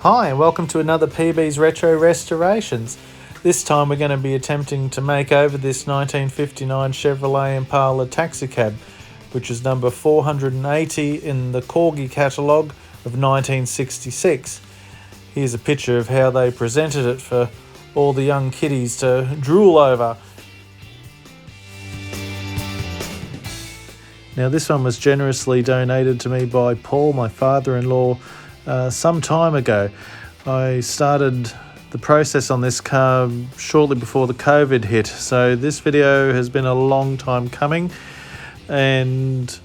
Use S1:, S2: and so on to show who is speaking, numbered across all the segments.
S1: Hi and welcome to another PB's Retro Restorations. This time we're going to be attempting to make over this 1959 Chevrolet Impala taxicab, which is number 480 in the Corgi catalogue of 1966. Here's a picture of how they presented it for all the young kiddies to drool over. Now this one was generously donated to me by Paul, my father-in-law, some time ago. I started the process on this car shortly before the COVID hit, so this video has been a long time coming, and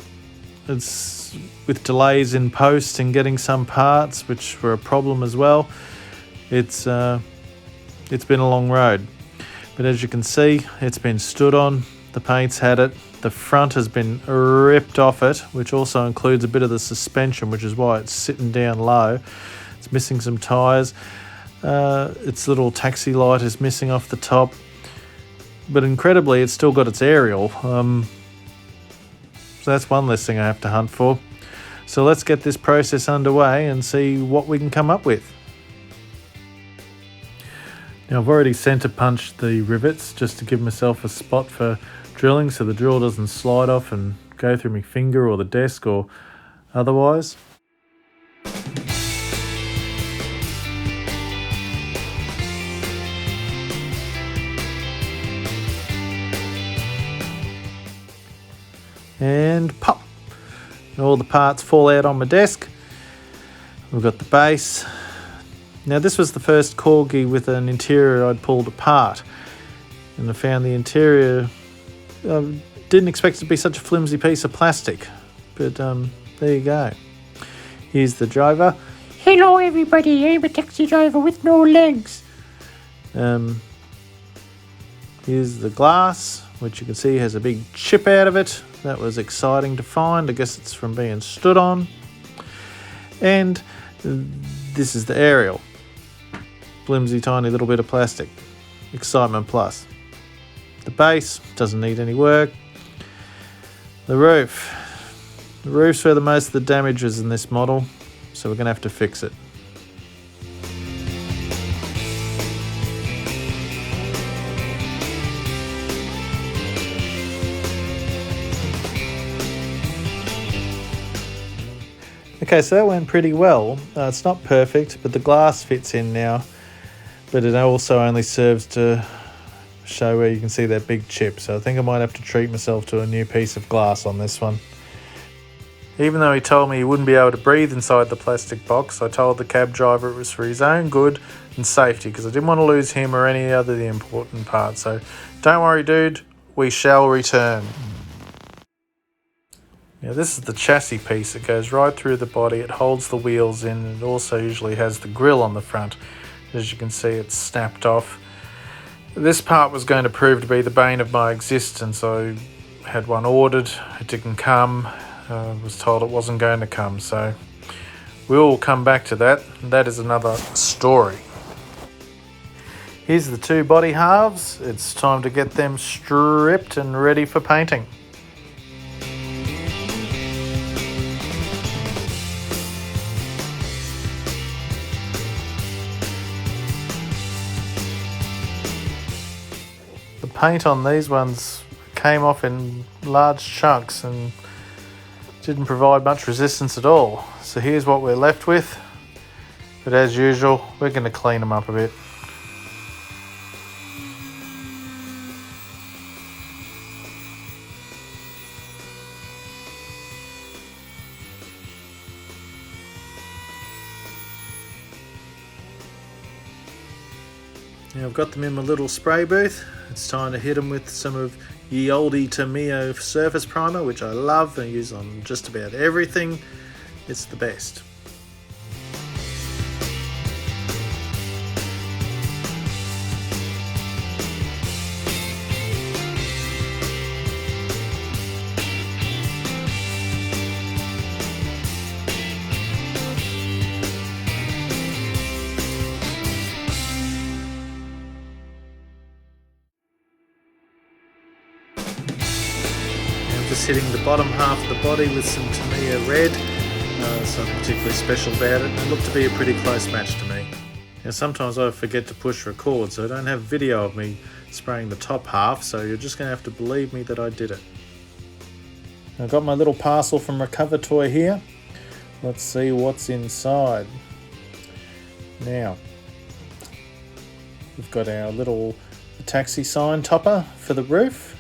S1: it's with delays in post and getting some parts, which were a problem as well. It's been a long road, but as you can see, it's been stood on. The paint's had it. The front has been ripped off it, which also includes a bit of the suspension, which is why it's sitting down low. It's missing some tyres. Its little taxi light is missing off the top. But incredibly, it's still got its aerial. So that's one less thing I have to hunt for. So let's get this process underway and see what we can come up with. Now I've already centre punched the rivets just to give myself a spot for drilling so the drill doesn't slide off and go through my finger or the desk or otherwise. And pop! And all the parts fall out on my desk. We've got the base. Now this was the first Corgi with an interior I'd pulled apart, and I found the interior, I didn't expect it to be such a flimsy piece of plastic, but there you go. Here's the driver.
S2: Hello everybody, I'm a taxi driver with no legs.
S1: Here's the glass, which you can see has a big chip out of it. That was exciting to find. I guess it's from being stood on. And this is the aerial. Flimsy tiny little bit of plastic. Excitement plus. The base doesn't need any work. The roof. The roof's where the most of the damage is in this model, so we're going to have to fix it. Okay, so that went pretty well. It's not perfect, but the glass fits in now. But it also only serves to show where you can see that big chip. So I think I might have to treat myself to a new piece of glass on this one. Even though he told me he wouldn't be able to breathe inside the plastic box, I told the cab driver it was for his own good and safety, because I didn't want to lose him or any other of the important parts. So don't worry, dude, we shall return. Now this is the chassis piece. It goes right through the body. It holds the wheels in. It also usually has the grille on the front. As you can see, it's snapped off. This part was going to prove to be the bane of my existence. I had one ordered. It didn't come. I was told it wasn't going to come. So we'll come back to that. That is another story. Here's the two body halves. It's time to get them stripped and ready for painting. The paint on these ones came off in large chunks and didn't provide much resistance at all. So here's what we're left with. But as usual, we're going to clean them up a bit. Now I've got them in my little spray booth. It's time to hit them with some of Ye Olde Tomeo surface primer, which I love and use on just about everything. It's the best. Just hitting the bottom half of the body with some Tamiya red. Something particularly special about it, and it looked to be a pretty close match to me. Now sometimes I forget to push record, so I don't have video of me spraying the top half, so you're just going to have to believe me that I did it. I've got my little parcel from Recover Toy here. Let's see what's inside. Now, we've got our little taxi sign topper for the roof.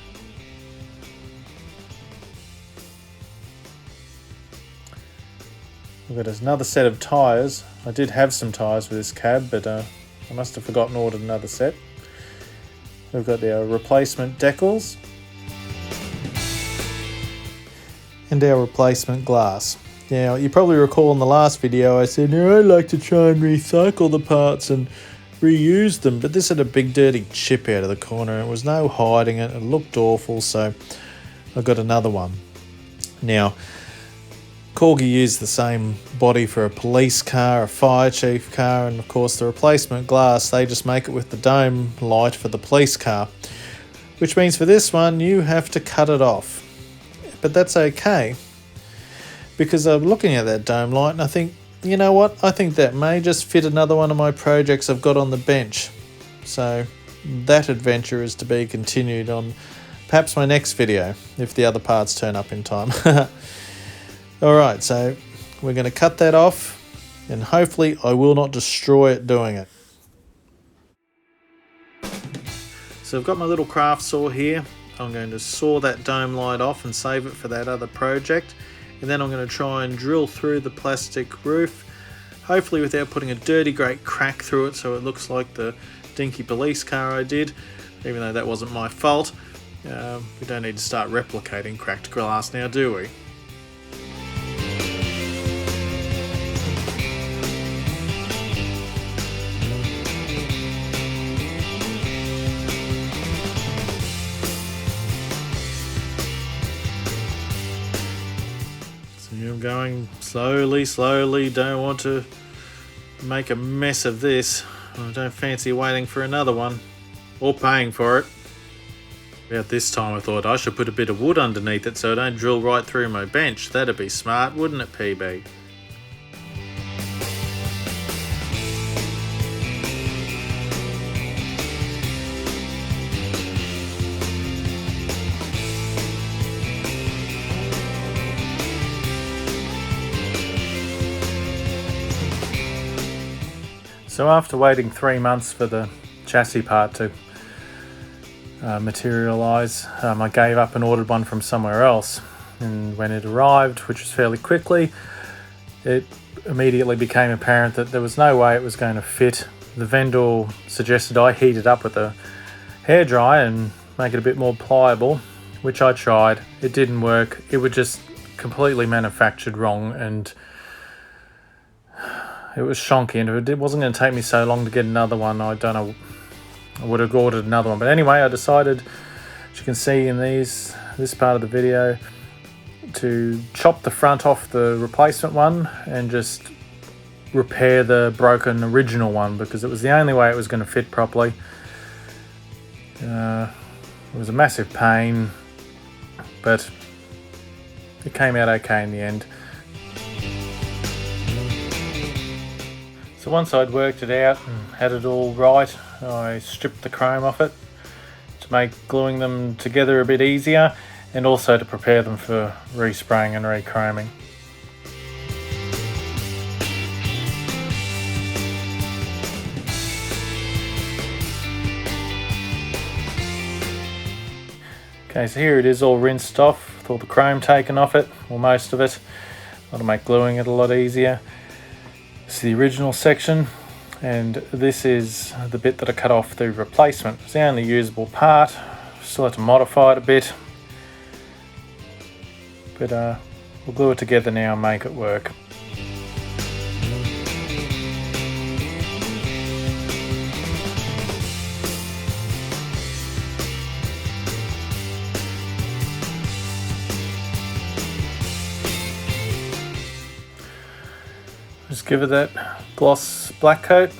S1: We've got another set of tyres. I did have some tyres for this cab, but I must have forgotten to order another set. We've got our replacement decals and our replacement glass. Now, you probably recall in the last video I said, I like to try and recycle the parts and reuse them, but this had a big dirty chip out of the corner. There was no hiding it. It looked awful, so I got another one. Now, Corgi used the same body for a police car, a fire chief car, and of course the replacement glass, they just make it with the dome light for the police car, which means for this one you have to cut it off. But that's okay, because I'm looking at that dome light and I think, you know what, I think that may just fit another one of my projects I've got on the bench. So that adventure is to be continued on perhaps my next video, if the other parts turn up in time. Alright, so we're going to cut that off, and hopefully I will not destroy it doing it. So I've got my little craft saw here. I'm going to saw that dome light off and save it for that other project. And then I'm going to try and drill through the plastic roof, hopefully without putting a dirty great crack through it so it looks like the dinky police car I did, even though that wasn't my fault. We don't need to start replicating cracked glass now, do we? I'm going slowly, don't want to make a mess of this. I don't fancy waiting for another one, or paying for it. About this time I thought I should put a bit of wood underneath it so I don't drill right through my bench. That'd be smart, wouldn't it, PB? So after waiting 3 months for the chassis part to materialise, I gave up and ordered one from somewhere else. And when it arrived, which was fairly quickly, it immediately became apparent that there was no way it was going to fit. The vendor suggested I heat it up with a hairdryer and make it a bit more pliable, which I tried. It didn't work. It was just completely manufactured wrong, and it was shonky, and it wasn't going to take me so long to get another one. I don't know, I would have ordered another one. But anyway, I decided, as you can see in this part of the video, to chop the front off the replacement one and just repair the broken original one, because it was the only way it was going to fit properly. It was a massive pain, but it came out okay in the end. So once I'd worked it out and had it all right, I stripped the chrome off it to make gluing them together a bit easier, and also to prepare them for respraying and rechroming. Okay, so here it is all rinsed off with all the chrome taken off it, or most of it. That'll make gluing it a lot easier. This is the original section, and this is the bit that I cut off the replacement. It's the only usable part. Still have to modify it a bit, but we'll glue it together now and make it work. Just give it that gloss black coat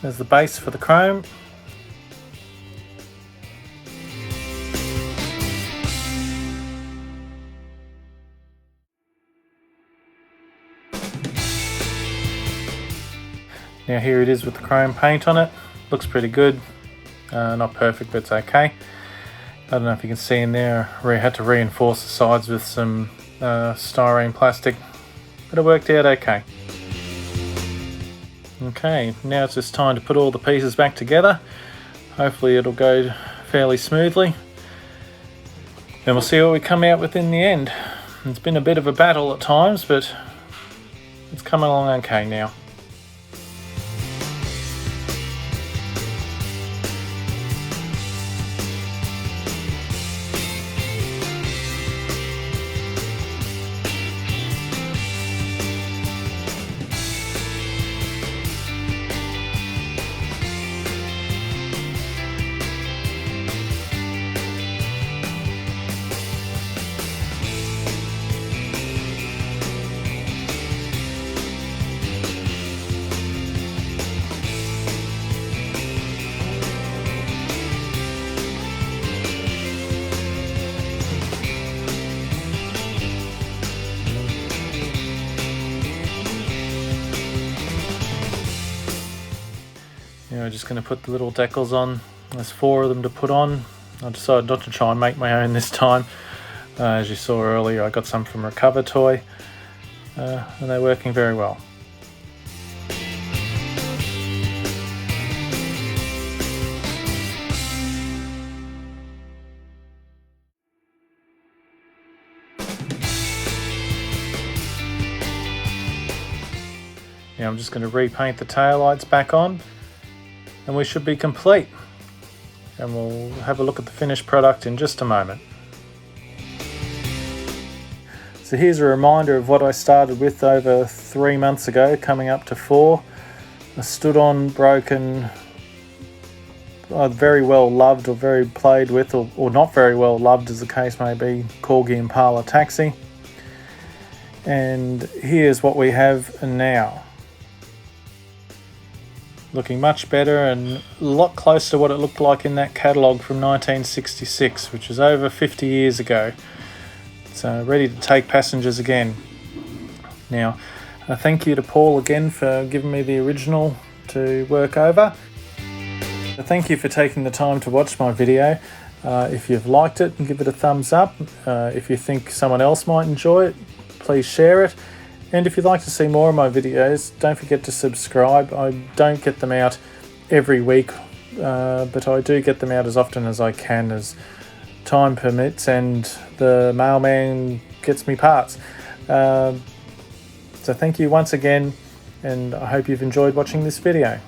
S1: as the base for the chrome. Now here it is with the chrome paint on it. Looks pretty good. Not perfect, but it's okay. I don't know if you can see in there, I had to reinforce the sides with some styrene plastic, but it worked out okay. Okay, now it's just time to put all the pieces back together. Hopefully it'll go fairly smoothly. Then we'll see what we come out with in the end. It's been a bit of a battle at times, but it's coming along okay now. We're just going to put the little decals on. There's 4 of them to put on. I decided not to try and make my own this time. As you saw earlier, I got some from Recover Toy, and they're working very well. Now I'm just going to repaint the taillights back on, and we should be complete. And we'll have a look at the finished product in just a moment. So here's a reminder of what I started with over 3 months ago, coming up to 4. A stood-on, broken, very well loved or very played with, or not very well loved as the case may be, Corgi Impala taxi. And here's what we have now. Looking much better and a lot closer to what it looked like in that catalogue from 1966, which was over 50 years ago. So ready to take passengers again. Now, thank you to Paul again for giving me the original to work over. Thank you for taking the time to watch my video. If you've liked it, give it a thumbs up. If you think someone else might enjoy it, please share it. And if you'd like to see more of my videos, don't forget to subscribe. I don't get them out every week, but I do get them out as often as I can, as time permits and the mailman gets me parts. So thank you once again, and I hope you've enjoyed watching this video.